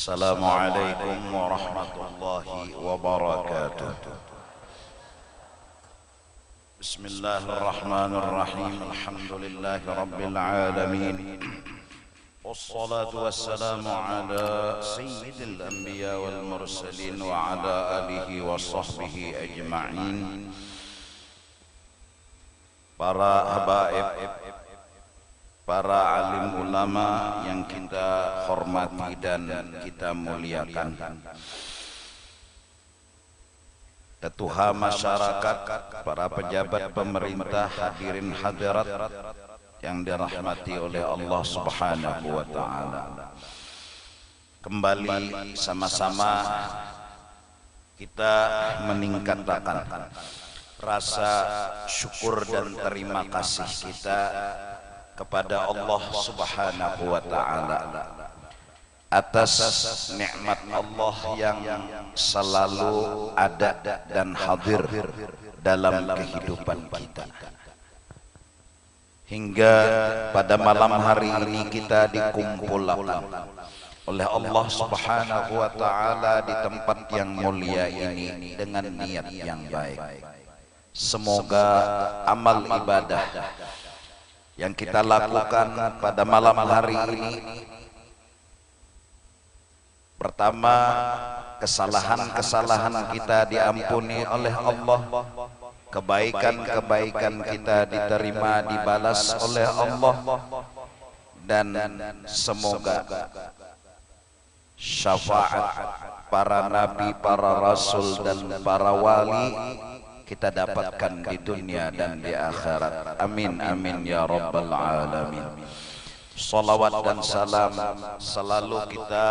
Assalamualaikum warahmatullahi wabarakatuh. Bismillahirrahmanirrahim. Alhamdulillahi rabbil alamin. Wassalatu wassalamu ala sayyidil anbiya wal mursalin wa ala alihi wa sahbihi ajma'in. Para habaib, para alim ulama yang kita hormati dan kita muliakan, ketua masyarakat, para pejabat pemerintah, hadirin hadirat yang dirahmati oleh Allah Subhanahu wa taala. Kembali sama-sama kita meningkatkan rasa syukur dan terima kasih kita kepada Allah Subhanahu wa taala atas nikmat Allah yang selalu ada dan hadir dalam kehidupan kita. Hingga pada malam hari ini kita dikumpulkan oleh Allah Subhanahu wa taala di tempat yang mulia ini dengan niat yang baik. Semoga amal ibadah yang kita lakukan pada malam hari ini, pertama, kesalahan-kesalahan kita diampuni oleh Allah, kebaikan-kebaikan kita diterima, dibalas oleh Allah, dan semoga syafaat para nabi, para rasul, dan para wali kita dapatkan di dunia dan di akhirat. Amin amin ya rabbal alamin. Salawat dan salam selalu kita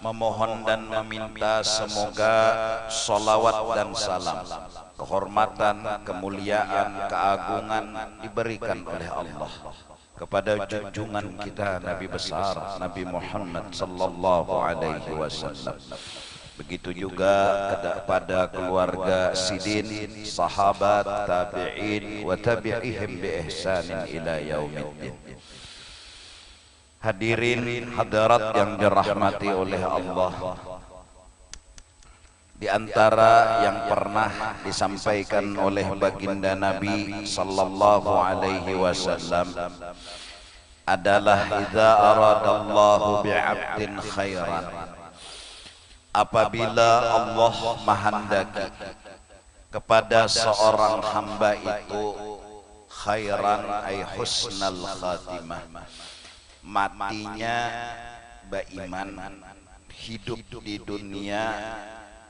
memohon dan meminta semoga salawat dan salam, kehormatan, kemuliaan, keagungan diberikan oleh Allah kepada junjungan kita Nabi besar Nabi Muhammad sallallahu alaihi wasallam. Begitu juga kepada keluarga sidin, sahabat, tabi'in, wa tabi'ihim bi ihsanin ila yaumiddin. Hadirin hadirat yang dirahmati oleh Allah, di antara yang pernah disampaikan oleh baginda Nabi sallallahu alaihi wasallam adalah idza aradallahu bi'abdin khairan, apabila Allah menghendaki kepada seorang hamba itu khairan ay husnal khatimah, matinya beriman, hidup di dunia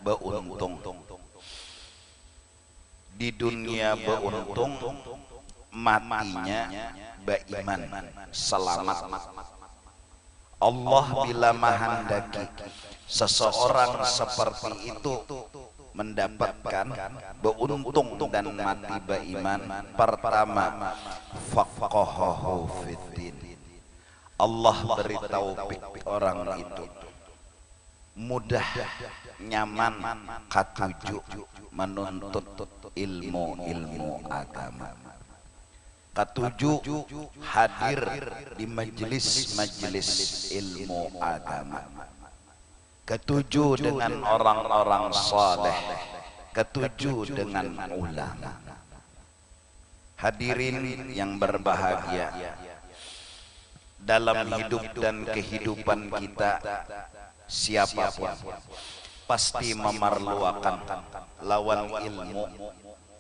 beruntung, di dunia beruntung, matinya beriman, selamat. Allah bila menghendaki seseorang seperti itu mendapatkan beruntung dan mati beriman, pertama faqahahu fiddin, Allah beri taufik orang itu mudah, nyaman, katuju menuntut ilmu agama, katuju hadir di majelis-majelis ilmu agama, ketujuh dengan orang-orang saleh, ketujuh dengan ulama. Hadirin yang berbahagia, dalam hidup dan kehidupan kita siapapun pasti memerlukan lawan ilmu,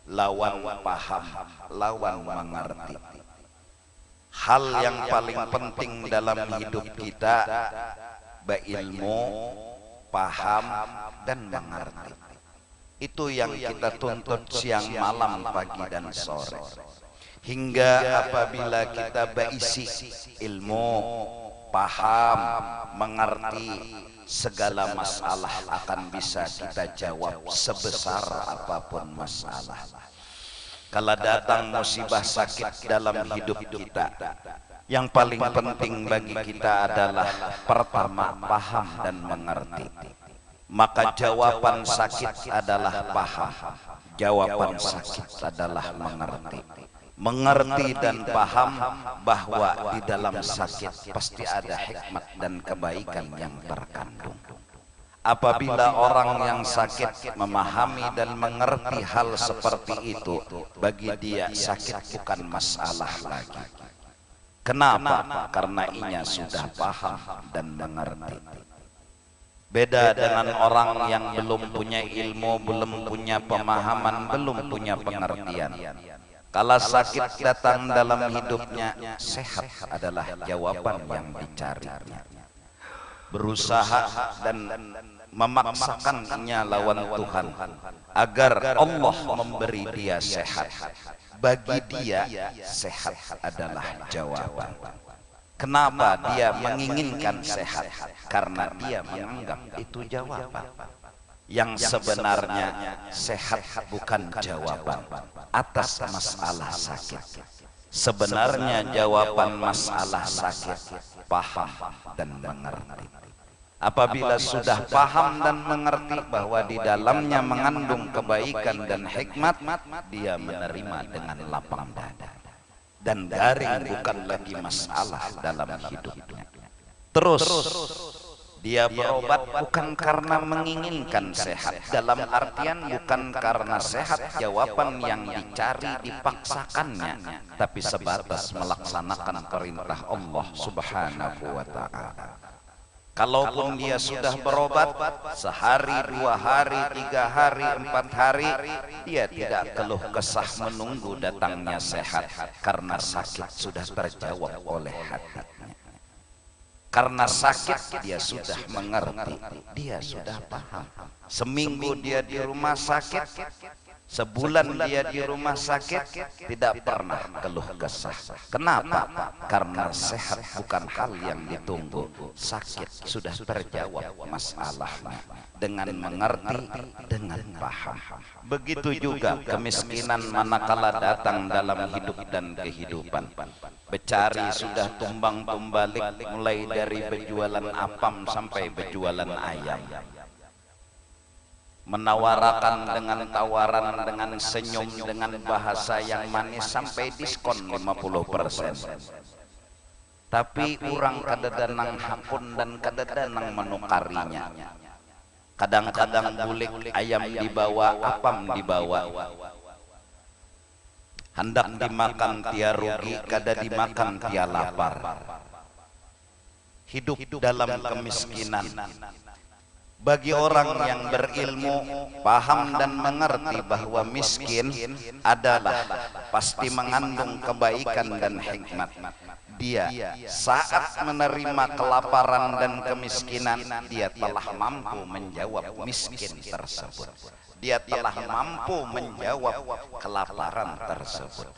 lawan paham, lawan mengerti. Hal yang paling penting dalam hidup kita berilmu, paham, dan mengerti. Itu yang kita tuntut siang, malam, pagi, dan sore. Hingga apabila kita berisi ilmu, paham, mengerti, segala masalah akan bisa kita jawab sebesar apapun masalah. Kalau datang musibah sakit dalam hidup kita, yang paling penting bagi kita adalah pertama paham dan mengerti. Maka jawaban sakit adalah paham, jawaban sakit adalah mengerti. mengerti dan paham bahwa di dalam sakit pasti ada hikmat dan kebaikan yang terkandung. Apabila orang yang sakit memahami dan mengerti hal seperti itu, bagi dia sakit bukan masalah lagi. Kenapa? Karena ia sudah paham dan mengerti. Beda dengan orang yang belum punya ilmu, belum punya pemahaman, belum punya pengertian. Kalau sakit datang dalam hidupnya, sehat adalah jawaban yang dicarinya. Berusaha dan memaksakannya lawan Tuhan agar Allah memberi dia sehat. Bagi dia sehat adalah jawaban. Kenapa dia menginginkan sehat? Karena dia menganggap itu jawaban. Yang sebenarnya sehat bukan jawaban atas masalah sakit. Sebenarnya jawaban masalah sakit paham dan mengerti. Apabila sudah paham dan mengerti bahwa di dalamnya mengandung kebaikan dan hikmat, dia menerima dengan lapang dada. Dan garing bukan lagi masalah dalam hidupnya. Terus dia berobat bukan karena menginginkan sehat, dalam artian bukan karena sehat jawaban yang dicari dipaksakannya, tapi sebatas melaksanakan perintah Allah Subhanahu wa ta'ala. Kalaupun dia sudah berobat sehari, 2 hari, 3 hari, 4 hari, dia tidak keluh kesah menunggu datangnya sehat, karena sakit sudah terjawab oleh hatinya. Karena sakit dia sudah mengerti, dia sudah paham. Seminggu dia di rumah sakit, sebulan dia di rumah sakit, tidak pernah keluh kesah. Kenapa? Karena sehat bukan hal yang ditunggu, sakit sudah terjawab masalahnya dengan mengerti, dengan paham. Begitu juga kemiskinan manakala datang dalam hidup dan kehidupan. Becari sudah tumbang-tumbalik, mulai dari berjualan apam sampai berjualan ayam. Menawarakan dengan tawaran, dengan senyum, dengan bahasa yang manis sampai diskon 50%. Tapi orang kadedanang hakun dan kadedanang menukarinya. Kadang-kadang bulik ayam dibawa, apam dibawa. Hendak dimakan tia rugi, kada dimakan tia lapar. Hidup dalam kemiskinan. Bagi orang yang berilmu, paham dan mengerti bahwa miskin adalah pasti mengandung kebaikan dan hikmat. Dia saat menerima kelaparan dan kemiskinan, dia telah mampu menjawab miskin tersebut. Dia telah mampu menjawab kelaparan tersebut.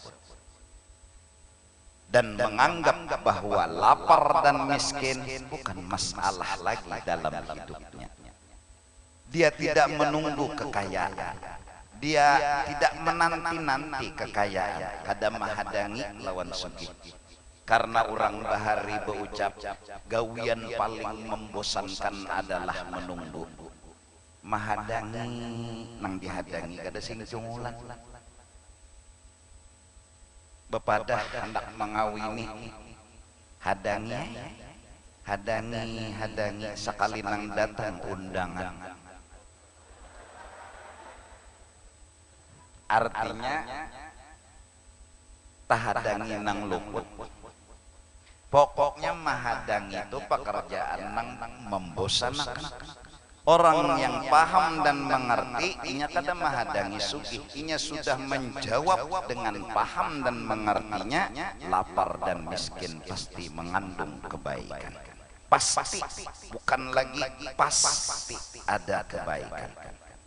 Dan menganggap bahwa lapar dan miskin bukan masalah lagi dalam hidupnya. Dia tidak menunggu kekayaan. Dia tidak menanti-nanti kekayaan. Kada mahadangi lawan sugih. Karena orang bahari berucap, gawian paling membosankan adalah menunggu. Mahadangi nang dihadangi kada sing cungulan. Bepadah hendak mengawini, hadangi, hadangi sekali nang datang undangan. Artinya tahadangi nang luput. Pokoknya mahadang itu pekerjaan nang membosankan. Orang yang paham dan mengerti, inya kada mahadangi sugih, inya sudah menjawab dengan paham dan mengertinya. Lapar dan miskin pasti mengandung kebaikan. Pasti, bukan lagi pasti ada kebaikan.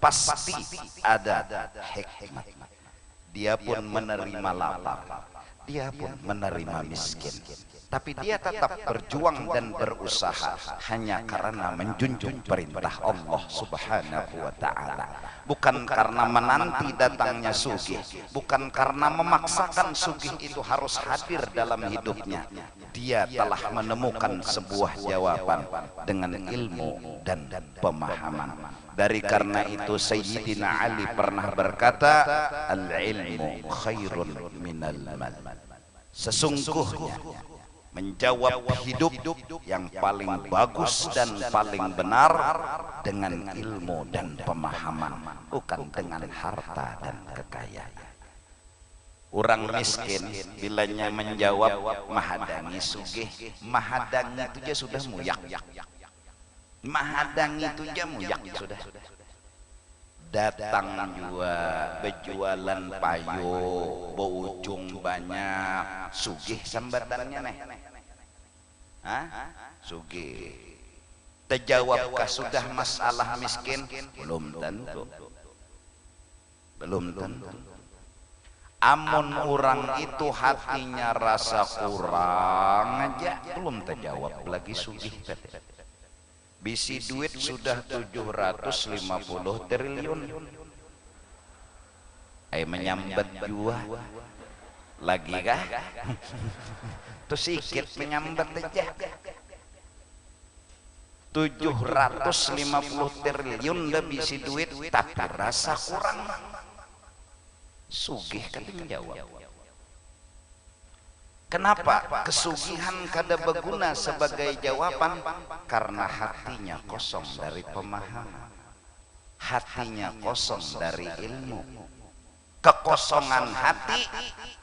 Pasti ada hikmat. Dia pun menerima lapar, dia pun menerima miskin. Tapi dia tetap berjuang dan berusaha hanya karena menjunjung perintah Allah Subhanahu wa ta'ala. Bukan karena menanti datangnya sugih, bukan karena memaksakan sugih itu harus hadir dalam hidupnya. Dia telah menemukan sebuah jawaban dengan ilmu dan pemahaman. Dari karena itu Sayyidina Ali pernah berkata, al-ilmu khairun minal mal. Sesungguhnya menjawab hidup yang paling bagus dan paling benar dengan ilmu dan pemahaman, bukan dengan harta dan kekayaan. Orang miskin bilanya menjawab mahadangi sugih, mahadangi itu aja sudah muyak, mahadangi itu aja muyak sudah. Datang juga berjualan payo, berujung banyak, sugih sambatannya nih, sugih. Terjawabkah sudah masalah miskin? Belum tentu, belum tentu. Amun orang itu hatinya rasa kurang aja, belum terjawab lagi sugih. Bisi duit sudah 750 triliun. Menyambat jua lagi kah? Tuh sikit menyambat aja. 750 triliun dah bisi duit, tapi rasa kurang. Sugih kan menjawab. Kenapa kesugihan kada berguna sebagai jawaban? Karena hatinya kosong dari pemahaman, hatinya kosong dari ilmu. Kekosongan hati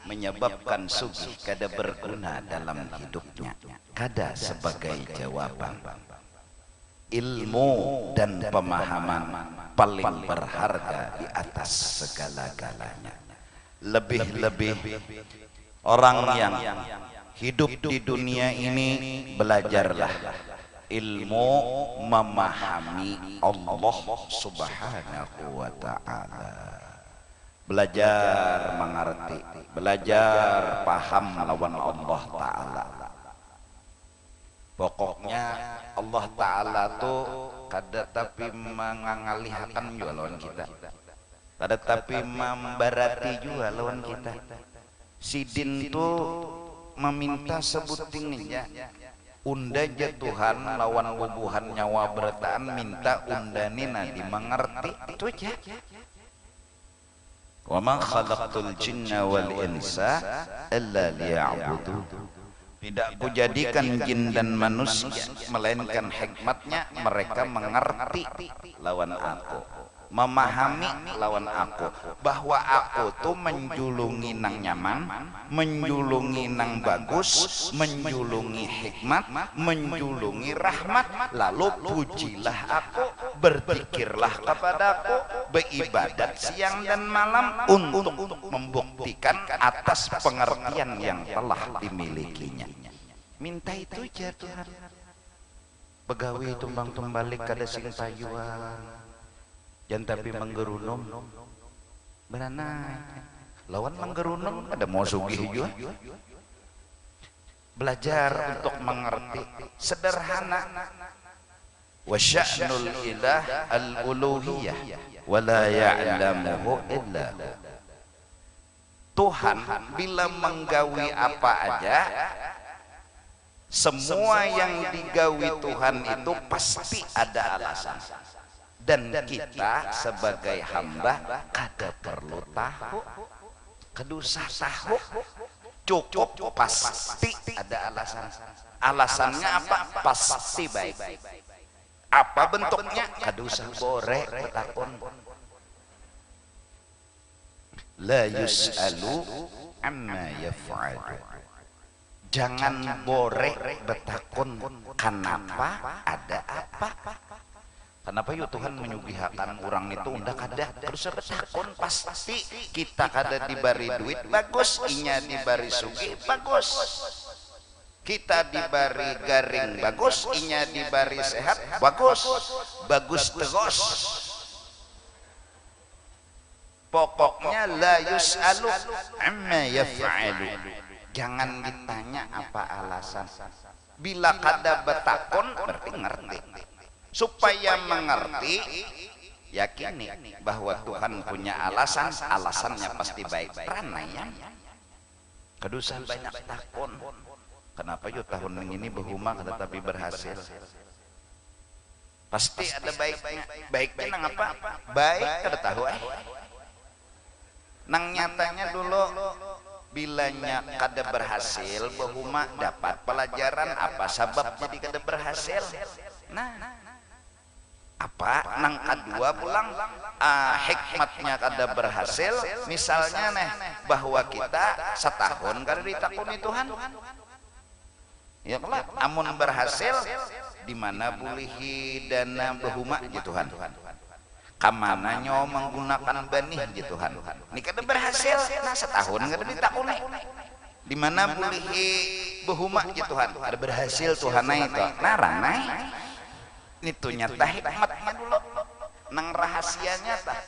menyebabkan sugih kada berguna dalam hidupnya, kada sebagai jawaban. Ilmu dan pemahaman paling berharga di atas segala-galanya. Lebih-lebih orang yang hidup di dunia ini, belajarlah ilmu memahami Allah Subhanahu wa ta'ala. Belajar mengerti, belajar paham lawan Allah ta'ala. Pokoknya Allah ta'ala tuh kada tapi mengalihkan juga lawan kita, kada tapi membarati juga lawan kita. Sidin tuh meminta sebuting aja, unda aja Tuhan lawan wubuhan nyawa bertaan, minta undanina dimengerti itu aja. Wa ma khalaqtul jinna wal insa illa liya'budun. Tidak kujadikan jin dan manusia melainkan hikmatnya mereka mengerti lawan aku, memahami lawan aku, bahwa aku tuh menjulungi nang nyaman, menjulungi nang bagus, menjulungi hikmat, menjulungi rahmat. Lalu pujilah aku, berzikirlah kepadaku, beribadat siang dan malam untuk membuktikan atas pengertian yang telah dimilikinya. Minta itu aja Tuhan. Begawi tumbang-tumbalik kada sing payuan, jangan tapi menggerunum beranai lawan menggerunum ada mau sugih juga. Belajar untuk mengerti sederhana. Wa sya'nul ilah al-uluhiyah wa la ya'lamuhu illa Tuhan bila menggawi apa aja, semua yang digawi Tuhan itu pasti ada alasan. Dan kita sebagai hamba kada perlu tahu, kada usah tahu, cukup pasti ada alasan. Alasannya apa? Pasti baik. Apa bentuknya? Kada usah bore betakon. La yus'alu amma yaf'alu. Jangan bore betakon kenapa, ada apa. Kenapa yuk Tuhan menyugihakan orang itu unda kada terus betakon, pasti kita kada dibari duit bagus, inya dibari sugih bagus, kita dibari garing bagus, inya dibari sehat bagus, bagus terus. Pokoknya la yus'alu amma yaf'alu. Jangan ditanya apa alasan. Bila kada betakon berarti ngerti. Supaya mengerti, yakini bahwa Tuhan punya alasan, alasannya pasti baik. Pranayama. Kedusan banyak takon. Kenapa yuk tahun ini berhumah tetapi berhasil? Pasti ada baiknya. Baiknya nang apa? Baik kada tahu nang nyatanya dulu bilanya kada berhasil bahuma dapat pelajaran apa sebab jadi kada berhasil. Nah, apa nang kedua pulang hikmatnya kada berhasil misalnya nih bahwa kita setahun kada ditakuni Tuhan ya kelak amun berhasil di mana bulihi dana bahuma gitu Tuhan kamana nyo menggunakan benih gitu Tuhan ini kada berhasil nah setahun kada ditakuni di mana bulihi bahuma gitu Tuhan kada berhasil Tuhan itu naranai itu nyata hikmatnya dulu nang rahasianya tah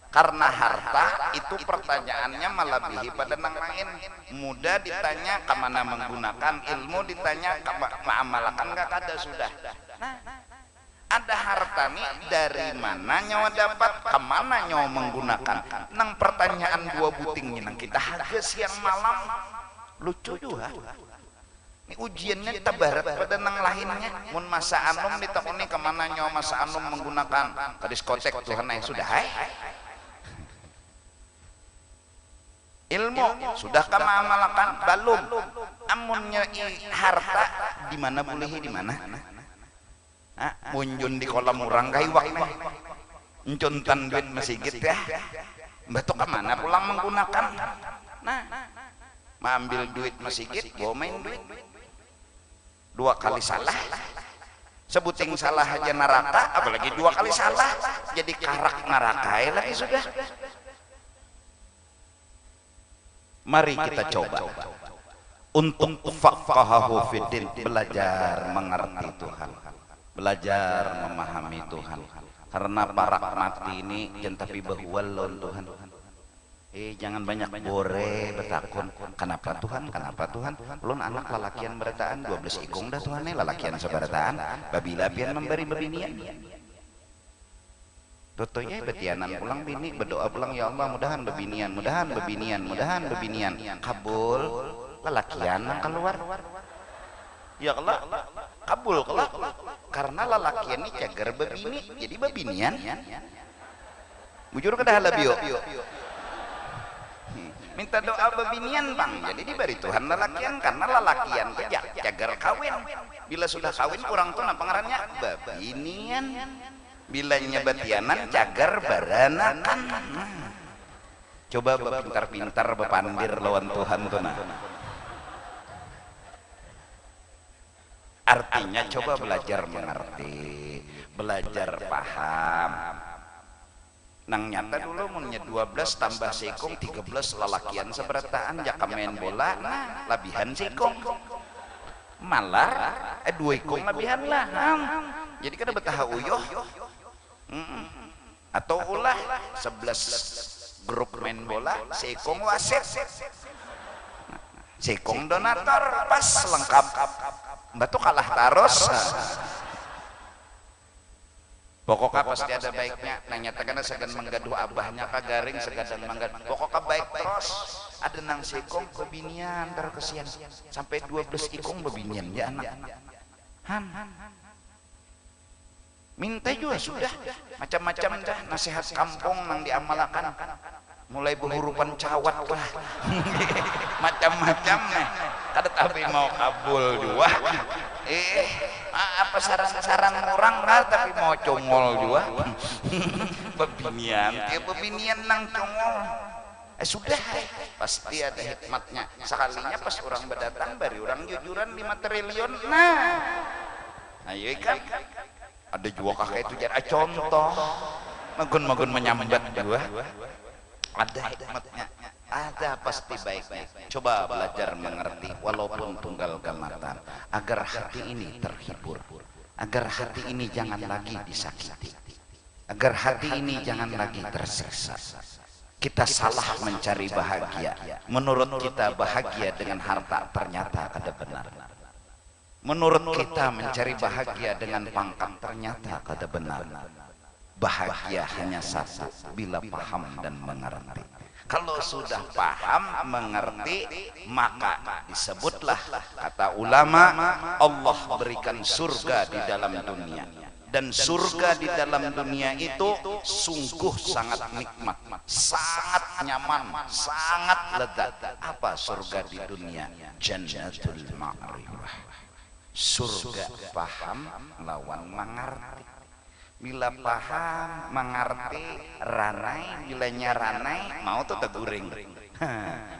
karena harta itu pertanyaannya melebihi pada nang lain mudah ditanya kemana menggunakan ilmu ditanya mengamalkan gak ada sudah nah ada harta nih dari mana nyawa dapat kemana nyawa menggunakan nang pertanyaan dua buting nang kita harga siang malam lucu juga ini ujiannya tabarat pada nang lainnya mun masa anum ditakuni kemana nyawa masa anum menggunakan ke diskotek Tuhan yang sudah ilmu sudah kama amalkan balum amunnya harta di mana bolehi di mana munjun di kolam urang kaiwak nih encuntan duit mesigit ya betul kemana pulang menggunakan nah mengambil duit mesigit bawa main duit dua kali salah sebuting salah aja neraka apalagi dua kali salah jadi karak neraka lagi sudah. Mari kita coba untuk faqahahu fiddin belajar mengerti Tuhan belajar memahami Tuhan karena para mati ini jangan tapi bahwalon Tuhan jangan banyak bore betakun kenapa Tuhan ulun anak lalakian berataan 12 ikung dah Tuhan lalakian seberataan babila pian memberi bebinian totonya betianan pulang bini berdoa pulang ya Allah mudahan bebinian kabul lalakian yang keluar ya kelak kabul kelak karena lalakian ini cagar bebini jadi bebinian bujur kedah labio minta doa bebinian bang jadi diberi Tuhan lalakian karena lalakian cagar kawin bila sudah kawin kurang tuh apa ngarannya bebinian bilanya batianan cagar baranakan coba pintar-pintar bepandir lawan Tuhan tuh nah artinya coba belajar mengerti belajar paham nang nyata dulu munnya 12 tambah sikung 13 lalakian seberataan jaka main bola nah labihan sikung malar 2 ikung labihan lah jadi kada betah uyuh atau ulah 11 grup main bola sikung wasit sikung donator pas lengkap batu kalah taros pokoknya pasti ada baiknya nanya tekan segan menggaduh abahnya kagaring segadang menggaduh pokoknya baik terus ada nang sikung bebinian terkesian sampai 12 ikung bebinian ya anak minta juga sudah macam-macam dah nasihat kampung nang diamalkan mulai berhurupan cawat lah macam-macam nih kada tapi mau kabul juga apa saran-saran orang lah tapi mau congol juga bebinian nang congol sudah pasti ada hikmatnya sekalinya pas orang berdatang bari orang jujuran 5 triliun nah ayo kan ada juga kakek itu jadi contoh magun menyambat juga ada hikmatnya ada pasti baiknya coba belajar mengerti walaupun tunggal gamatan agar hati ini terhibur agar hati ini jangan lagi disakiti agar hati ini jangan lagi tersiksa kita salah mencari bahagia menurut kita bahagia dengan harta ternyata kada benar menurut kita mencari bahagia dengan pangkat ternyata kada benar bahagia hanya satu bila paham dan mengerti kalau sudah paham mengerti maka disebutlah kata ulama Allah berikan surga di dalam dunia Dan surga di dalam dunia itu sungguh sangat nikmat, sangat nyaman, sangat lezat. Apa surga di dunia? Jannatul ma'rifah, surga paham lawan mengerti. Bila paham mengerti ranai, bila nyaranai mau tuh teguring.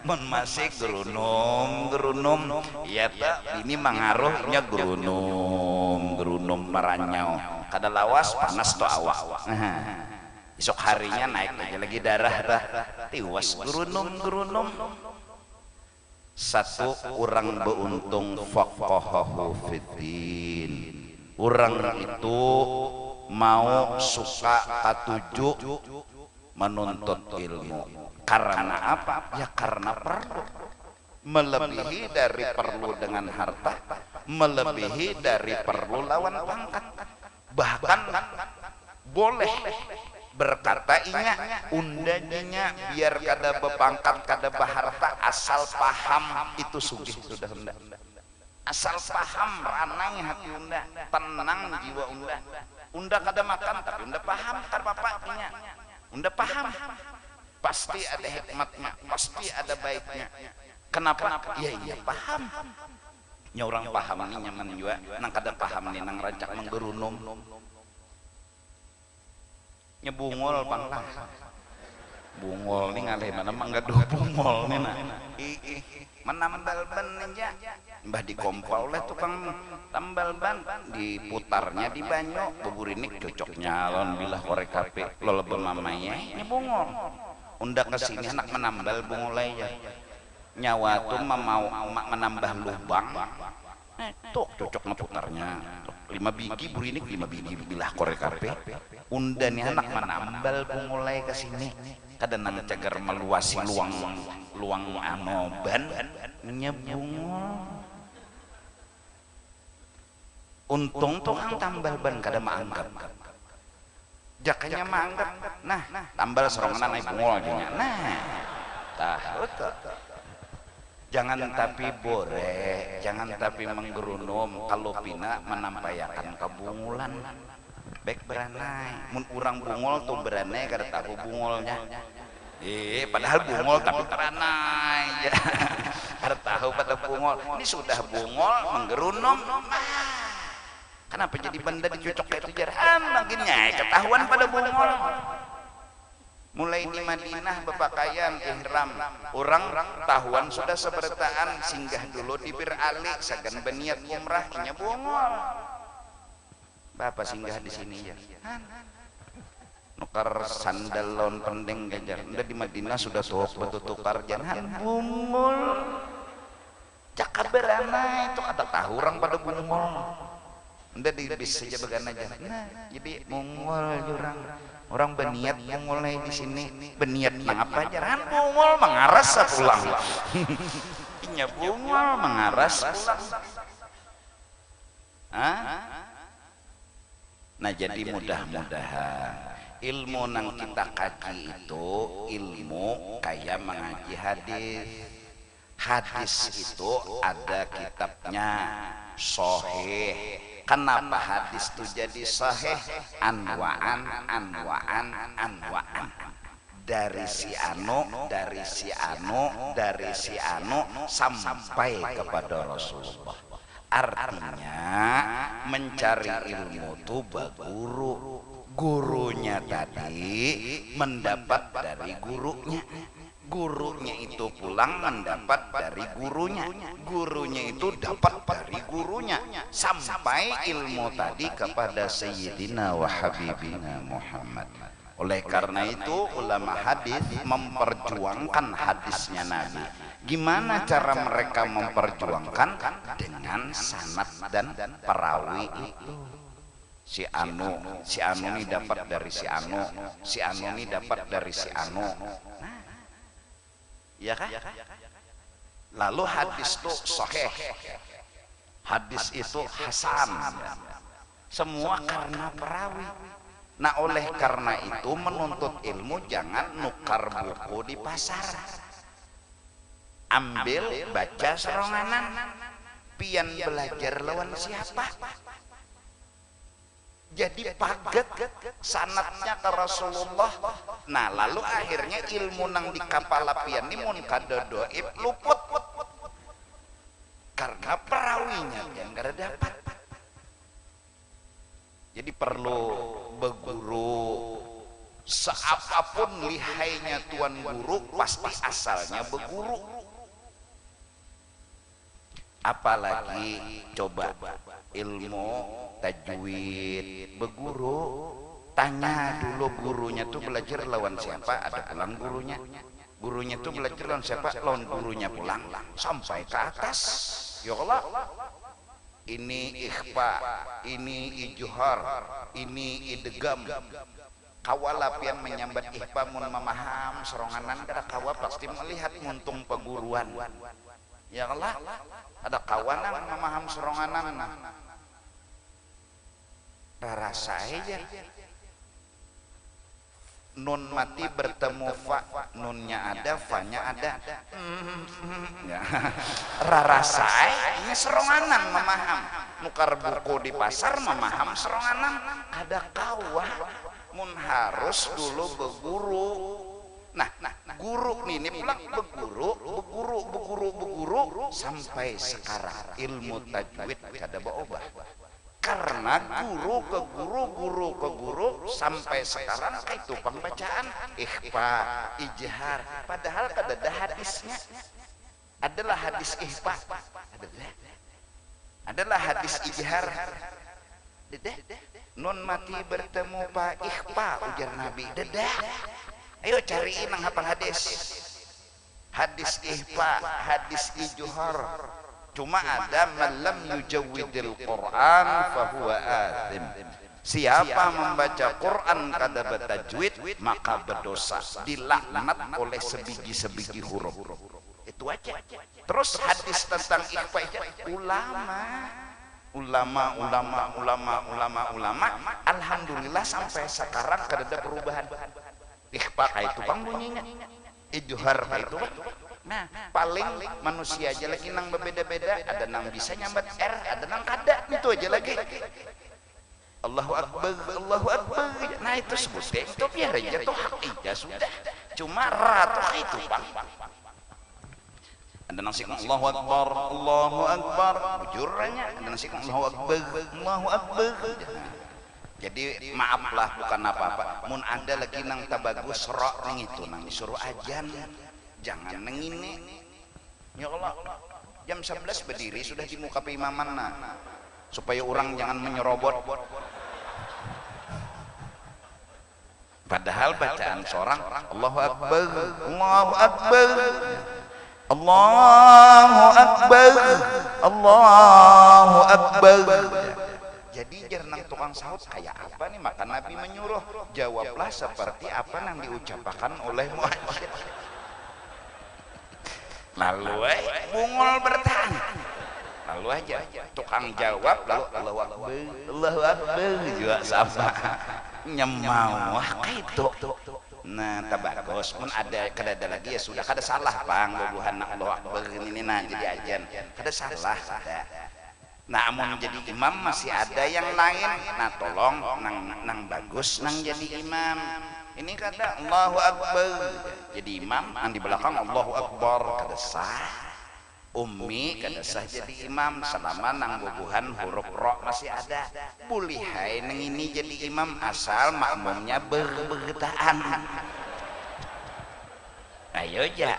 Mun masih gerunum ya tak ini mengaruhnya gerunum meranyau kada lawas panas to awak. Esok harinya naik lagi darah tiwas gerunum. Satu orang beruntung faqahahu fiddin, orang itu mau suka katuju menuntut ilmu. Karena apa? Ya karena perlu, melebihi dari perlu dengan harta, melebihi dari perlu lawan pangkat. Bahkan boleh berkata inya undanya biar kada bepangkat kada baharta, asal paham itu sudah hendak. Asal paham ranai hati unda, tenang jiwa unda kada makan tapi unda paham tar bapaknya, unda paham pasti ada hikmatnya, pasti ada baiknya. Kenapa? Ya iya paham. Nya orang paham nih nyaman juga, nang kada paham nih nang rancak menggerunum. Nya bungol panglah. Bungol nih ngalih mana manggaduh bungol nih nak. Menambal ban aja. Mbah dikompol oleh tukang tambal ban, diputarnya di banyu, buburinik cocok nyalon bilah korek kape lo lebih mamanya nya bungol. Unda kesini anak menambal bungolai ya. Nyawa tuh mau menambah lubang. Tuh cocok ngeputarnya. 5 biji burinik 5 biji bilah korek kape. Unda nih anak menambal bungolai kesini. Kadang nang cagar meluasi luang anoban nya bungol. Untung tuh ang tambal ban kada maanggap. Jakanya manggap, nah tambal serongan naik bungol aja. Nah, tahu tuh. Jangan tapi bore, jangan tapi menggerunum. Kalau pina menampayakan kebungulan, baik beranai. Mun urang bungol tuh beranai kada tahu bungolnya. Padahal bungol tapi teranai. Kada tahu pada bungol. Ini sudah bungol menggerunum. Kenapa jadi benda dicocok kayak itu jarang makin nyai ketahuan pada bungol. Mulai di Madinah berpakaian ihram, orang tahuan sudah sebertaan singgah dulu di Bir Ali sagan berniat umrah nya bungol. Bapak singgah di sini ya. Nukar sandal lawan pendeng gajar. Udah di Madinah sudah tuh betul tukar jangan bungol. Cakap beranai itu kata tahu orang pada bungol. Udah di bis saja began aja. Nah, jadi mongol orang berniat mulai di sini berniat apa aja bungol mengaras pulang. Inya bungol mengaras pulang. Nah jadi mudah-mudahan ilmu nang kita kaji itu ilmu kayak mengaji hadis. Hadis itu ada kitabnya sahih. Kenapa hadis itu jadi sahih? Anwaan dari si anu sampai kepada Rasulullah. Artinya mencari ilmu itu baguru, gurunya tadi mendapat dari gurunya, gurunya itu pulang mendapat dari gurunya, gurunya itu dapat dari gurunya, sampai ilmu tadi kepada Sayyidina wa Habibina Muhammad. Oleh karena itu ulama hadis memperjuangkan hadisnya Nabi. Gimana cara mereka memperjuangkan? Dengan sanad dan perawi itu. Si anu ini dapat dari si anu ini dapat dari si anu. Ya kan? Lalu hadis itu sahih, hadis itu hasan, semua karena perawi. Nah oleh karena itu menuntut ilmu jangan nukar buku di pasar, ambil baca seronganan, pian belajar lawan siapa. jadi paget sanatnya ke Rasulullah. Nah lalu akhirnya ilmu nang di kapal lapian ini mun kadodoib luput karena perawinya yang gak dapat. Jadi perlu berguru, seapapun lihainya tuan guru pasti asalnya berguru. Apalagi coba ilmu tajwid berguru, tanya dulu gurunya tuh belajar lawan siapa, ada pulang gurunya tuh belajar lawan siapa, lawan gurunya pulang sampai ke atas. Ya Allah, ini ikhfa, ini ijhar, ini idgham. Kawalap yang menyambat ikhfa mun memaham seronganan kada kawa pasti melihat muntung peguruan. Ya Allah, ada kawanan memaham seronganan rasa aja nun mati bertemu fa, nunnya ada, fa-nya ada. Ya. Rasa ini seronganan memaham. Nukar buku di pasar memaham seronganan kada kawa. Mun harus dulu berguru. Nah, guru ini pulang berguru sampai sekarang ilmu tajwid kada berubah. Karena guru ke guru sampai sekarang itu pembacaan ikhfa, ijhar, padahal kada ada hadisnya. Adalah hadis ikhfa, adalah hadis ijhar. Nun mati bertemu pak ikhfa ujar Nabi. Dedah. Ayo cariin nang hafal hadis. Hadis ikhfa, hadis ijhar. Cuma ada malam yujawwidil Quran fahuwa athim. Siapa membaca Quran kada bertajwid maka berdosa, dilaknat oleh sebiji-sebiji huruf. Itu aja. Terus hadis tentang ikhfa ulama. Alhamdulillah sampai sekarang kada ada perubahan. Ikhfa kayak itu bang bunyinya. Ijhar kayak itu bang. Nah, paling manusia aja lagi nang berbeda-beda, ada nang bisa nyambat R, ada nang kada, itu aja lagi. Allahu Akbar, Allahu Akbar. Nah itu sebutnya itu biar aja tuh hak ija sudah. Cuma ratu itu bang. Ada nang sikong Allahu Akbar, Allahu Akbar, bujurnya. Ada nang sikong Allahu Akbar, Allahu Akbar. Jadi maaflah bukan apa-apa. Mun ada lagi nang tabagus rok nang itu nang disuruh ajan. Jangan nengini. Ya Allah, jam 11 berdiri sudah di muka imaman supaya orang jangan menyerobot. Padahal bacaan seorang Allahu Akbar, Allahu Akbar, Allahu Akbar, Allahu Akbar. Jadi jarang tukang sahut kayak apa nih, maka Nabi menyuruh jawablah seperti apa yang diucapkan oleh muadzin. Lalu bungol bertanya, lalu aja tukang jawab lalu Allahu Akbar juga sama nyemau wah itu. Nah tabagos pun ada kada ada lagi ya sudah kada salah bang bubuhan Allahu Akbar ini nah jadi ajan kada salah ada. Namun jadi imam masih ada yang lain. Nah tolong nang bagus nang jadi imam. Ini kata Allahu Akbar jadi imam, yang di belakang Allahu Akbar kada sah. Ummi kada sah jadi imam selama nang bubuhan huruf ro masih ada. Bulihai nang ini jadi imam asal makmumnya bergetaan. Ayo ja.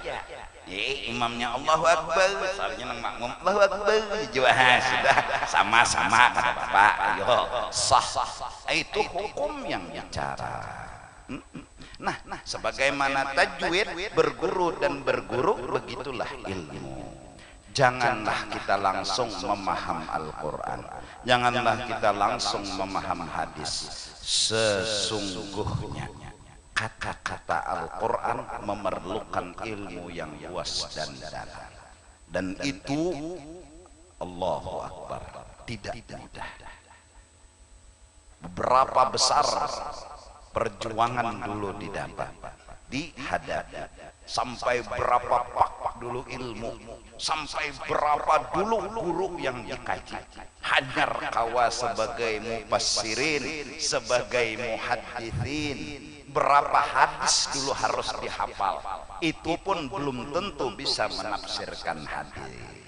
Imamnya Allahu Akbar, soalnya nang makmum Allahu Akbar juga sudah sama-sama kata Bapak. Ayo sah. Itu hukum yang bicara. Nah, sebagaimana tajwid berguru dan berguru begitulah ilmu. Janganlah kita langsung memaham Al-Quran, janganlah kita langsung memaham hadis. Sesungguhnya kata-kata Al-Quran memerlukan ilmu yang luas dan dalam, dan itu Allahu Akbar tidak mudah. Beberapa besar perjuangan dulu dihadapi sampai berapa dulu ilmu, sampai berapa dulu guru yang dikaji. Hajar kawa sebagai mufassirin, sebagai muhadditsin, berapa hadis dulu harus dihafal. Itu pun belum tentu bisa menafsirkan hadis.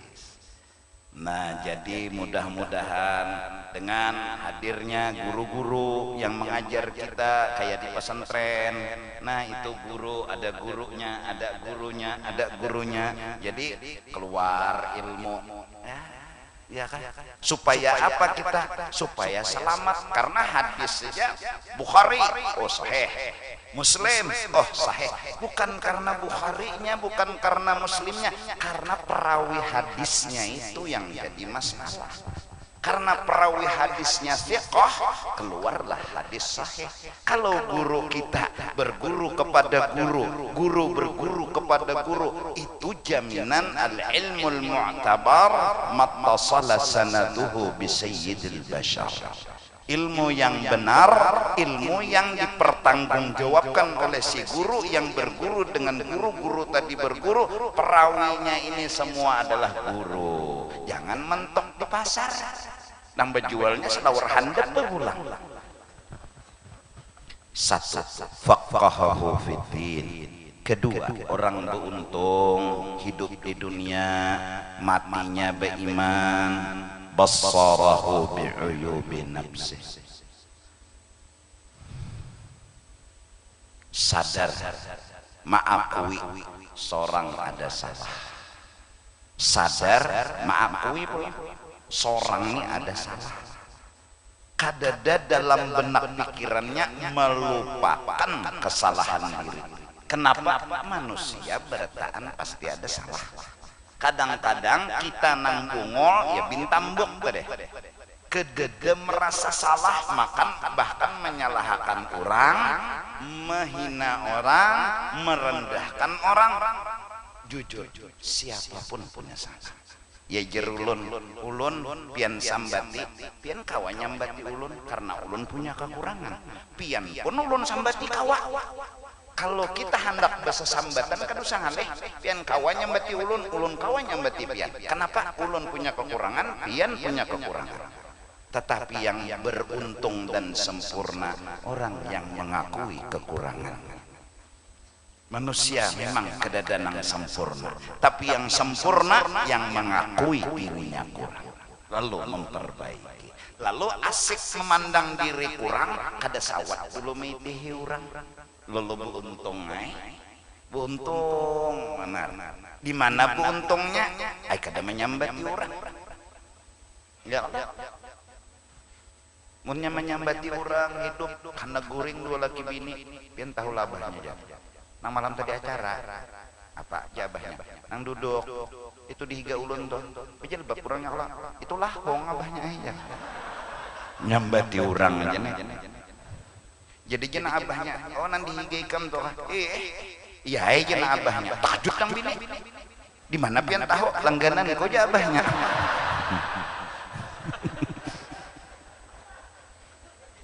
Nah, jadi mudah-mudahan dengan hadirnya guru-guru yang mengajar kita kayak di pesantren. Nah, itu guru, ada gurunya, ada gurunya, ada gurunya. Jadi keluar ilmu. Ya kan? Supaya apa kita? Supaya selamat. Karena hadis saja Bukhari, oh sahih. Muslim, oh sahih. Bukan karena Bukharinya, bukan karena Muslimnya, karena perawi hadisnya itu yang jadi masalah. Karena perawi hadisnya thiqah, keluarlah hadis sahih. Kalau guru kita berguru kepada guru, guru berguru kepada guru, itu jaminan al-ilmul mu'tabar mattasala sanaduhu bi sayyidil bashar. Ilmu yang benar, ilmu yang dipertanggungjawabkan oleh si guru yang berguru dengan guru-guru tadi berguru, perawinya ini semua adalah guru. Jangan mentok di pasar, nang berjualnya selawar handap berulang. Satu, faqahahu fiddin. Kedua, orang beruntung hidup di dunia, matinya beriman, basarahu bi'uyubi nafsih. Sadar, mengakui seorang ada salah. Sadar, mengakui seorang ini ada salah. Kadada dalam benak pikirannya melupakan kesalahan diri. Kenapa? Manusia bertaan pasti ada salah. Kadang-kadang kita nang bungol ya bintambuk deh. Kedede merasa salah, bahkan menyalahkan orang, menghina orang, merendahkan orang. Jujur, siapapun punya salah. Ya jerulun, ulun pian sambati, pian kawa nyambati ulun karena ulun punya kekurangan. Pian pun ulun sambati kawa. Kalau kita hendak bahasa sambatan kan usah ngaleh, pian kawa nyambati ulun, ulun kawa nyambati pian. Kenapa? Ulun punya kekurangan, pian punya kekurangan. Tetapi yang beruntung dan sempurna orang yang mengakui kekurangan. Manusia memang kedadanang sempurna, tapi yang sempurna yang mengakui dirinya kurang lalu memperbaiki. Lalu asik memandang diri kurang, kada sawat dulu mitihi orang. Lalu beruntung buntung benar. Di mana buntungnya? Ai kada menyambati orang. Ya Allah. Munnya menyambati orang hidup karena guring dua laki bini, pian tahu labahnya aja. Nang malam tadi acara apa jabahnya nang duduk itu di higa ulun tuh bijil bab kurangnya Allah itulah hong abahnya aja nyambati orang aja nih jadi jenah abahnya oh nang di higa ikam tuh iya jenah abahnya tajud nang bini di mana pian tahu langganan kau aja abahnya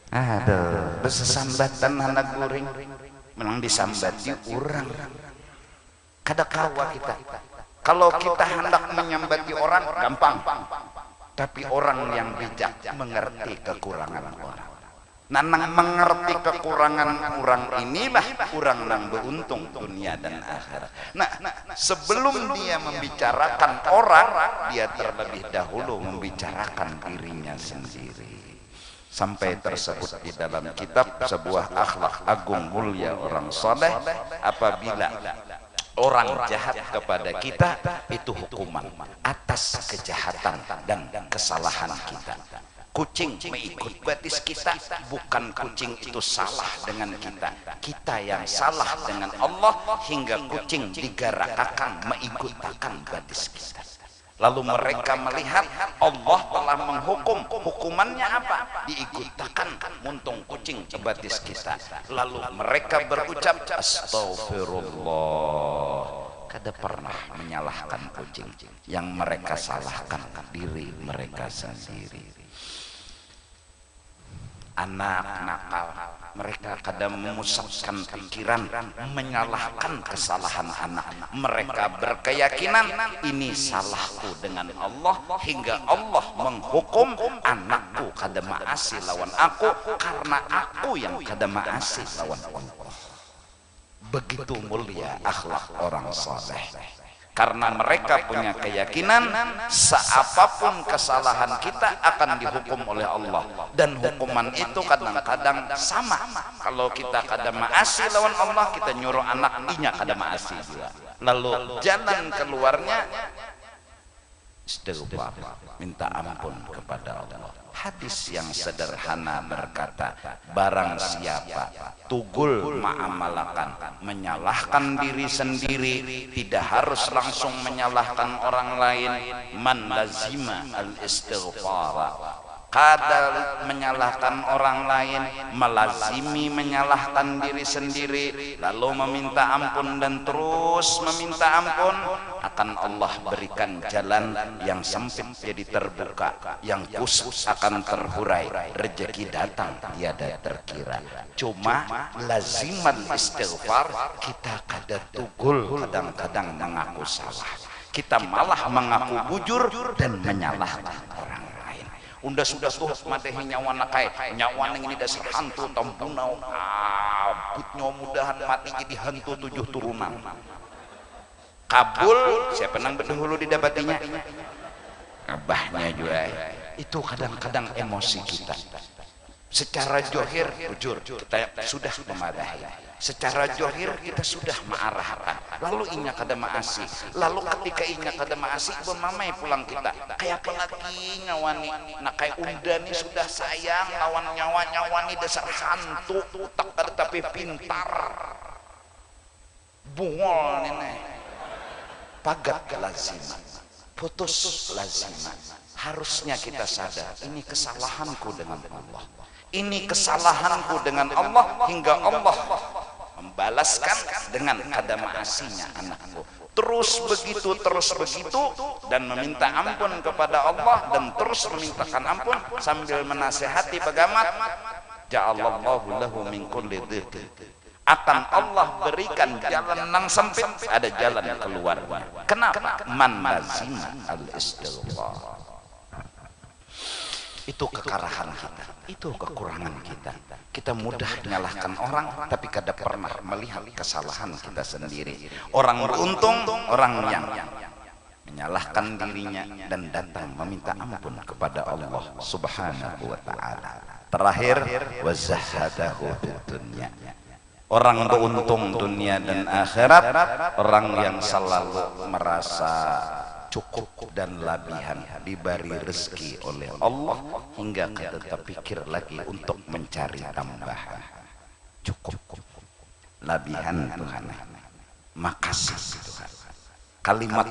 aduh bersesambatan anak guring memang disambati orang. Kada kawa kita. Kalau kita hendak menyambati orang gampang. Tapi orang yang bijak mengerti kekurangan orang. Nanang mengerti kekurangan orang inilah orang yang beruntung dunia dan akhirat. Nah, sebelum dia membicarakan orang, dia terlebih dahulu membicarakan dirinya sendiri. Sampai tersebut di dalam kitab sebuah akhlak agung mulia orang saleh, apabila orang jahat kepada kita itu hukuman atas kejahatan dan kesalahan kita. Kucing mengikut batis kita, bukan kucing itu salah dengan kita. Kita yang salah dengan Allah hingga kucing digarakakan mengikutakan batis kita. Lalu mereka melihat Allah telah menghukum, hukumannya apa? Diikutakan muntung kucing ke batis kita. Lalu mereka berucap astagfirullah. Kada pernah menyalahkan kucing, yang mereka salahkan diri mereka sendiri. anak nakal, mereka kadang memusatkan pikiran, menyalahkan kesalahan anak. Mereka berkeyakinan ini salahku dengan Allah, hingga Allah menghukum anakku kada maasi lawan aku karena aku yang kada maasi lawan Allah. Begitu mulia akhlak orang saleh. Karena mereka punya keyakinan seapapun kesalahan kita akan dihukum oleh Allah, dan hukuman itu kadang-kadang sama. Kalau kita kada maasi lawan Allah, kita nyuruh anak inya kada maasi juga. Lalu jalan keluarnya istighfar, minta ampun kepada Allah. Hadis yang sederhana berkata, barang siapa tugul ma'amalakan, menyalahkan diri sendiri, tidak harus langsung menyalahkan orang lain. Man lazima al-istighfar, kadal menyalahkan orang lain, melazimi menyalahkan diri sendiri, lalu meminta ampun dan terus meminta ampun, akan Allah berikan jalan yang sempit jadi terbuka, yang khusus akan terhurai, rezeki datang tiada terkira. Cuma laziman istighfar kita kada tugul, kadang-kadang mengaku salah, kita malah mengaku bujur dan menyalahkan orang. Unda sudah tuh madehi nyawa nakai, nyawa ini dasar hantu tampunau, abutnya mudahan mati jadi hantu 7 turunan. Kabul, siapa nang berdahulu didapatinya? Abahnya juga. Itu kadang-kadang emosi kita. Secara johir, jujur, kita sudah memadahi. Secara johir kita sudah ma'arahkan, lalu inya kada maasi, lalu ketika inya kada maasi pun mamai pulang kita kayak apa lagi nyawani, nah kayak unda nih sudah sayang lawan nyawa-nyawani dasar hantu, utak kada tapi pintar, bungol nih, pagat lazima, putus lazima. Harusnya kita sadar, ini kesalahanku dengan Allah, ini kesalahanku dengan Allah, hingga Allah membalaskan dengan kada maasinya anakku. Terus begitu dan meminta ampun kepada Allah, dan terus memintakan ampun sambil menasehati bagaimana ja'alallahu lahu min kulli dhiqin, akan Allah berikan jalan yang sempit, ada jalan keluarnya. Kenapa? Man lazima al-istighfar. Itu kekarahan kita, itu kekurangan kita. Kita mudah menyalahkan orang, tapi kada pernah melihat kesalahan kita sendiri. Orang beruntung, orang yang menyalahkan dirinya dan datang meminta ampun kepada Allah Subhanahu wa ta'ala. Terakhir, wazahadahu dunya. Orang beruntung dunia dan akhirat, orang yang selalu merasa cukup dan labihan, diberi rezeki oleh Allah hingga kada terpikir lagi untuk mencari tambahan. Cukup, labihan Tuhan, makasih Tuhan. Kalimat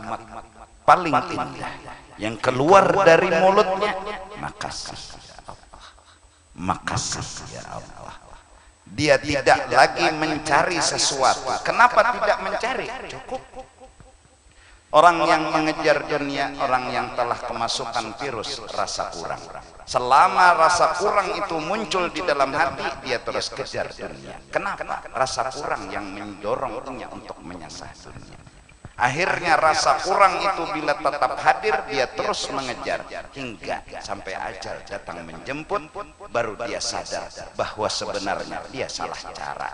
paling indah yang keluar dari mulutnya, makasih ya Allah, makasih ya Allah. Dia tidak lagi mencari sesuatu. Kenapa tidak mencari? Cukup. Orang yang mengejar dunia, orang yang telah kemasukan virus rasa kurang. Selama rasa kurang itu muncul di dalam hati, dia terus kejar dunia. Kenapa? Rasa kurang yang mendorongnya untuk menyasar dunia. Akhirnya rasa kurang itu bila tetap hadir, dia terus mengejar hingga sampai ajal datang menjemput, baru dia sadar bahwa sebenarnya dia salah cara.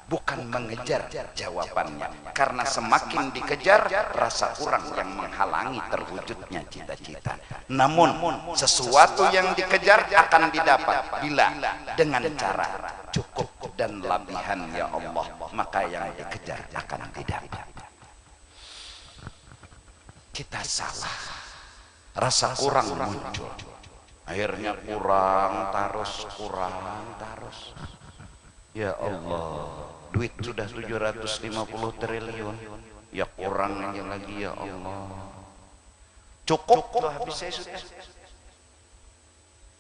Bukan mengejar jawabannya, karena semakin dikejar rasa kurang yang menghalangi terwujudnya cita-cita. Namun sesuatu yang dikejar akan didapat bila dengan cara cukup dan labihan ya Allah, maka yang dikejar akan didapat. Kita salah, rasa kurang muncul, akhirnya kurang terus. Ya Allah, duit sudah 750 triliun, ya kurang aja lagi ya Allah. Cukup tuh habis saya sudah.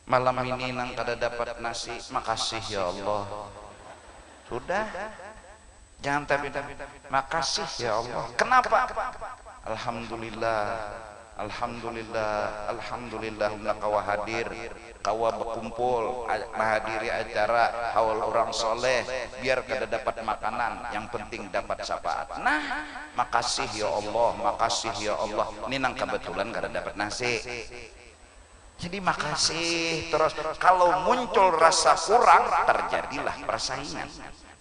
Malam ini nang kada dapat nasi, makasih ya Allah. Sudah, jangan tapi makasih ya Allah. Kenapa? Alhamdulillah Alhamdulillah, alhamdulillah kawa hadir, kawa berkumpul menghadiri acara haul orang soleh, biar kada dapat makanan, yang penting dapat syafaat. Nah, makasih ya Allah, makasih ya Allah. Ini nang kebetulan kada dapat nasi. Jadi makasih terus. Kalau muncul rasa kurang, terjadilah persaingan.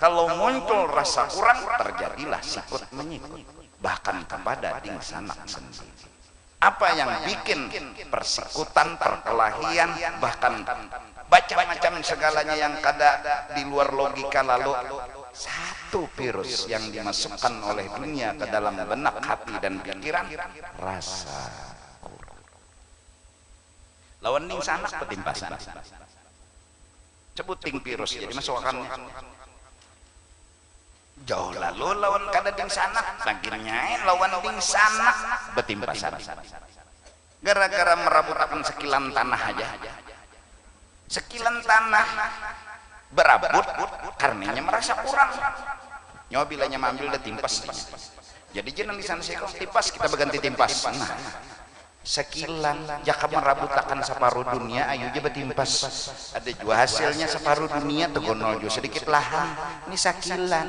Kalau muncul rasa kurang, terjadilah sikut menyikut, bahkan kepada ding sanak sendiri. Apa yang bikin persekutan, perkelahian, bahkan macam-macam segalanya yang kada di luar logika, lalu satu virus yang dimasukkan oleh dunia ke dalam benak, hati dan pikiran, rasa kurang. Lawan ning sanak petimpasan. Cebuting virus jadi masukannya. Jauh lalu lawan kada ding sanak, akhirnya lawan ding sanak betimpasan. Gara-gara merabutakan sekilan tanah aja, sekilan tanah berabut, karenanya merasa kurang. Nyawa bilanya mambil udah timpas. Jadi jeneng di sana sekong timpas, kita berganti timpas. Nah, sekilan jaka merabutakan separuh dunia, ayo aja betimpas. Ada juga hasilnya separuh dunia tegono jo sedikit lahan. Ini sekilan.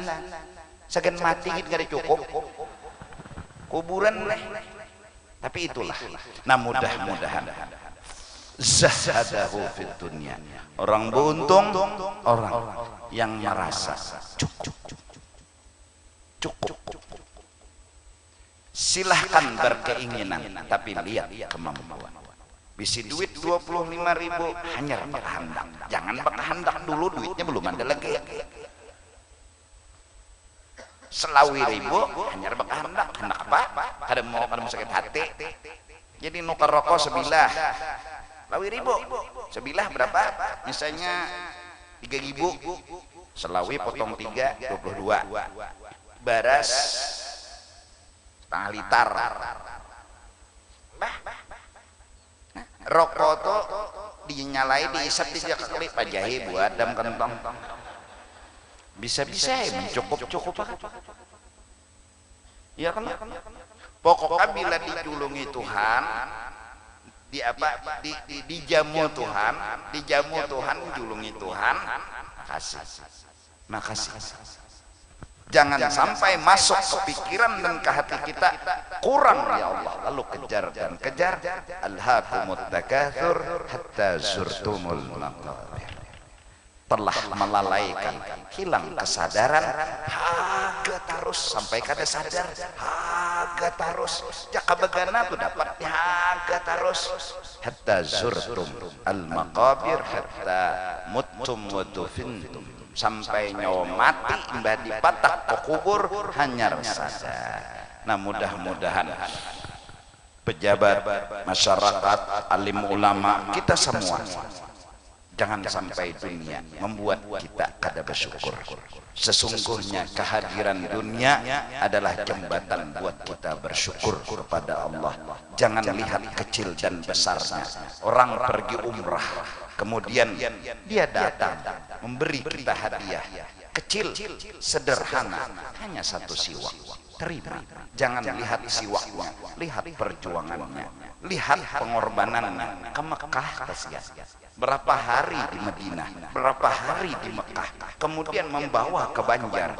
Segan mati gitu gak ada cukup. Kuburan nih. Tapi itulah. Nah, mudah-mudahan zahadahu fid dunya. Orang beruntung, orang yang merasa cukup. Silahkan berkeinginan, tapi lihat kemampuan. Bisi duit 25.000 hanya berkehendak. Jangan berkehendak dulu, duitnya belum ada lagi. Selawi ribu hanya berkehendak. Hendak apa? Kada mau sakit hati. Jadi nukar rokok sebilah. Selawi ribu. Sebilah berapa? Misalnya 3.000. Selawi potong 3, 22. Baras setengah liter. Rokok tuh dinyalai, diisap 3 kali, pajahi buat dam kentong. Bisa-bisa mencukup-cukup. Ya kan? Pokoknya bila dijulungi Tuhan, dijamu Tuhan, julungi Tuhan, makasih. Jangan sampai masuk ke pikiran dan ke hati kita kurang ya Allah, lalu kejar dan kejar. Alhaakumut takatsur hatta zurtumul maqabir. Telah melalaikan, hilang kesadaran, haga terus sampai kada sadar, haga terus. Jaka begana tu dapat haga terus. Hatta zurtum al maqabir hatta muttum wa dufintum. Sampai nyawa mati imbah dipatak ke kubur hanya sadar. Nah, mudah-mudahan pejabat, masyarakat, alim ulama, kita semua jangan sampai dunia membuat kita kada bersyukur. Sesungguhnya kehadiran dunia adalah jembatan buat kita bersyukur kepada Allah. Jangan lihat kecil dan besarnya. Orang pergi umrah, kemudian dia datang memberi kita hadiah kecil, sederhana, hanya 1 siwak. Terima. Jangan lihat siwaknya, lihat perjuangannya, lihat pengorbanannya ke Mekah ke Sia. Berapa hari di Madinah, berapa hari di Mekah, kemudian membawa ke Banjar,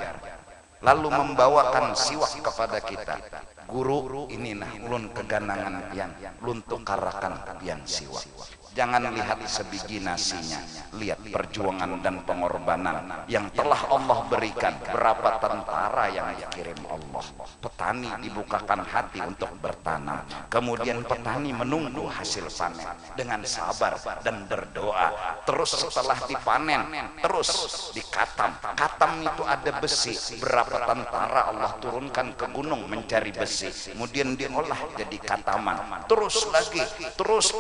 lalu membawakan siwak kepada kita. Guru, ini nah ulun keganangan pian, ulun tukarakan pian siwak. Jangan lihat sebiji nasinya, lihat perjuangan dan pengorbanan yang telah Allah berikan. Berapa tentara yang dikirim Allah. Petani dibukakan hati untuk bertanam, kemudian petani menunggu hasil panen dengan sabar dan berdoa. Terus setelah dipanen, terus dikatam. Katam itu ada besi. Berapa tentara Allah turunkan ke gunung mencari besi, kemudian diolah jadi kataman. Terus lagi, terus.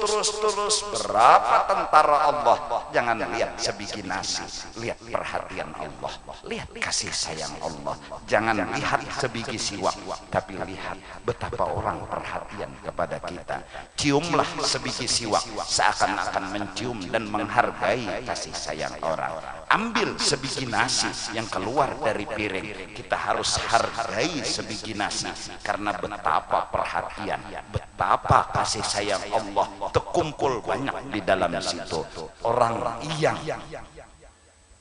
Berapa tentara Allah. Jangan lihat sebiji nasi, lihat perhatian Allah, lihat kasih sayang Allah. Jangan lihat sebiji siwak, tapi lihat betapa orang perhatian kepada kita. Ciumlah sebiji siwak seakan-akan mencium dan menghargai kasih sayang orang. Ambil sebiji nasi yang keluar dari piring, kita harus hargai sebiji nasi karena betapa perhatian, betapa kasih sayang Allah terkumpul banyak di dalam situ. Orang yang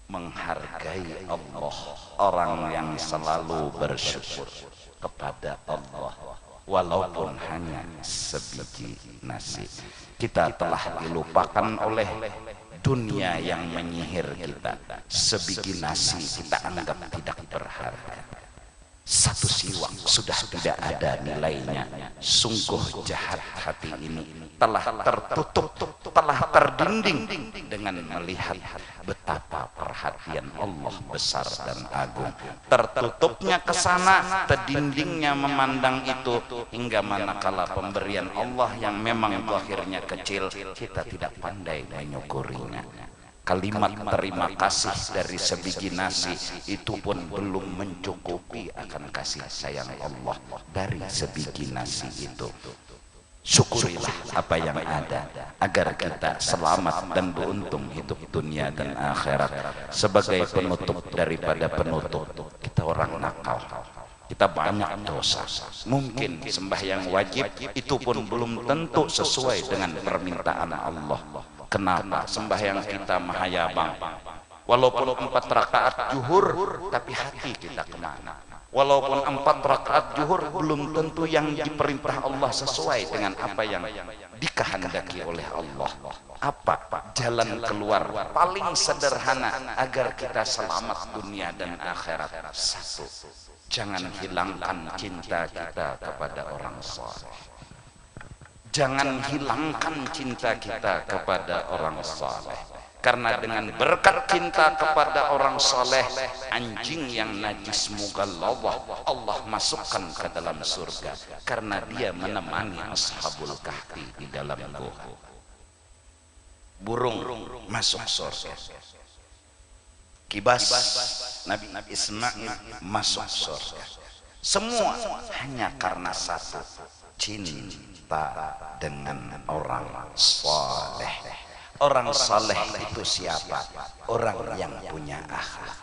menghargai Allah, orang yang selalu bersyukur kepada Allah walaupun hanya sebiji nasi. Kita telah dilupakan oleh dunia yang menyihir kita. Sebiji nasi kita anggap tidak berharga. Satu siwak sudah tidak ada nilainya. Sungguh jahat hati ini, telah tertutup, telah terdinding dengan melihat betapa perhatian Allah besar dan agung. Tertutupnya ke sana, terdindingnya memandang itu, hingga manakala pemberian Allah yang memang zahirnya kecil, kita tidak pandai menyukurinya. Kalimat terima kasih dari sebiji nasi itu pun belum mencukupi akan kasih sayang Allah dari sebiji nasi itu. Syukurilah apa yang ada agar kita selamat dan beruntung hidup dunia dan akhirat. Sebagai penutup daripada penutup, kita orang nakal, kita banyak dosa. Mungkin sembahyang wajib itu pun belum tentu sesuai dengan permintaan Allah. Kenapa sembahyang kita mahayabang? Walaupun 4 rakaat zuhur, tapi hati kita kemana? Walaupun 4 rakaat zuhur belum tentu yang diperintah Allah sesuai dengan apa yang dikehendaki oleh Allah. Apa jalan keluar paling sederhana agar kita selamat dunia dan akhirat? Satu, jangan hilangkan cinta kita kepada orang saleh. Jangan hilangkan cinta kita kepada orang saleh. Karena dengan berkat cinta kepada orang saleh, anjing yang najis mughalladhah Allah masukkan ke dalam surga, karena dia menemani ashabul kahfi di dalam gua. Burung masuk surga. Kibas Nabi Ismail masuk surga. Semua hanya karena satu, cinta dengan orang saleh. Orang saleh itu siapa? Orang yang punya akhlak,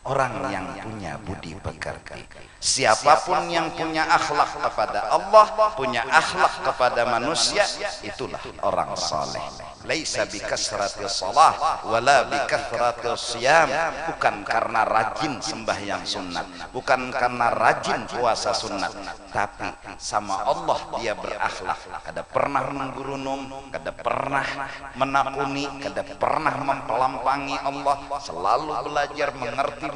orang yang punya budi pekerti. Siapapun yang punya akhlak kepada Allah, punya akhlak kepada manusia, itulah orang saleh. Laisa bikasratil salah wala bikasratil siyam. Bukan karena rajin sembahyang sunat, bukan karena rajin puasa sunat, tapi sama Allah dia berakhlak. Kada pernah menggurunum, kada pernah menakuni, kada pernah mempelampangi Allah. Selalu belajar mengerti,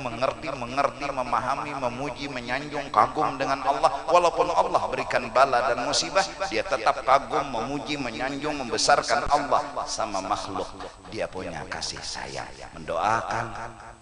memahami, memuji, menyanjung, kagum dengan Allah. Walaupun Allah berikan bala dan musibah, dia tetap kagum, memuji, menyanjung, membesarkan Allah. Sama makhluk dia punya kasih sayang, mendoakan,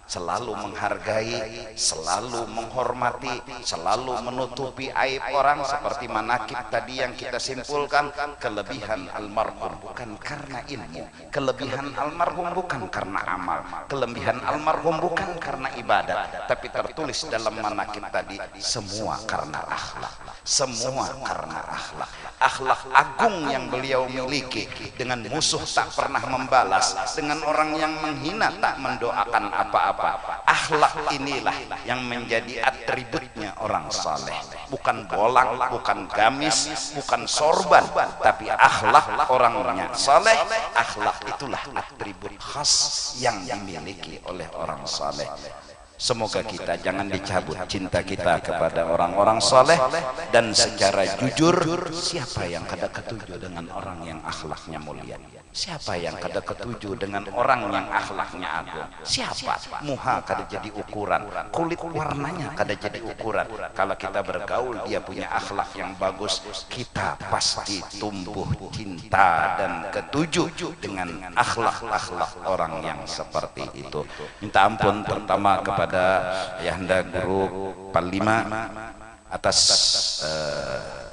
selalu menghargai, selalu menghormati, selalu menutupi aib orang. Seperti manakib tadi yang kita simpulkan, kelebihan almarhum bukan karena ilmu, kelebihan almarhum bukan karena amal, kelebihan almarhum bukan karena ibadat, tapi tertulis dalam manakib tadi, semua karena akhlak, semua karena akhlak. Akhlak agung yang beliau miliki, dengan musuh tak pernah membalas, dengan orang yang menghina tak mendoakan apa-apa. Akhlak inilah yang menjadi atributnya orang saleh. Bukan bolang, bukan gamis, bukan sorban, tapi akhlak orangnya saleh. Akhlak itulah atribut khas yang dimiliki oleh orang saleh. Semoga kita jangan dicabut cinta kita kepada orang-orang saleh. Dan secara jujur, siapa yang kada ketuju dengan orang yang akhlaknya mulia? Siapa yang kada ketuju dengan orang yang akhlaknya agung? Siapa? Muha kada jadi ukuran, kulit warnanya kada jadi ukuran. Kalau kita bergaul dia punya akhlak yang bagus, kita pasti tumbuh cinta dan ketuju dengan akhlak-akhlak orang yang seperti itu. Minta ampun pertama kepada Yahanda Guru Panglima atas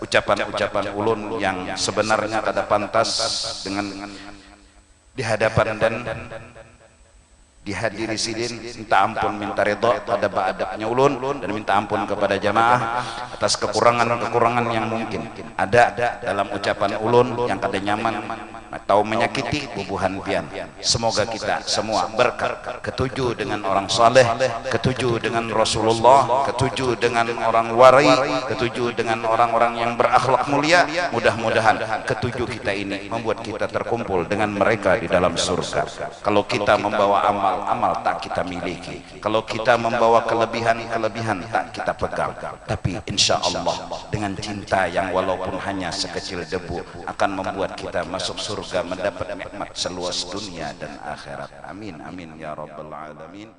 ucapan-ucapan ulun yang sebenarnya kada pantas dengan di hadapan dan dihadiri sidin, minta ampun, minta ridha pada adabnya ulun, dan minta ampun kepada jamaah atas kekurangan-kekurangan yang mungkin ada dalam ucapan ulun yang kada nyaman atau menyakiti bubuhan pian. Semoga kita semua berkah, ketujuh dengan orang saleh, ketujuh dengan Rasulullah, ketujuh dengan orang warai, ketujuh dengan orang-orang yang berakhlak mulia. Mudah-mudahan ketujuh kita ini membuat kita terkumpul dengan mereka di dalam surga. Kalau kita membawa amal tak kita miliki, kalau kita membawa kelebihan tak kita pegang, tapi insya Allah dengan cinta yang walaupun hanya sekecil debu akan membuat kita masuk surga, mendapat nikmat seluas dunia dan akhirat. Amin amin ya rabbal alamin.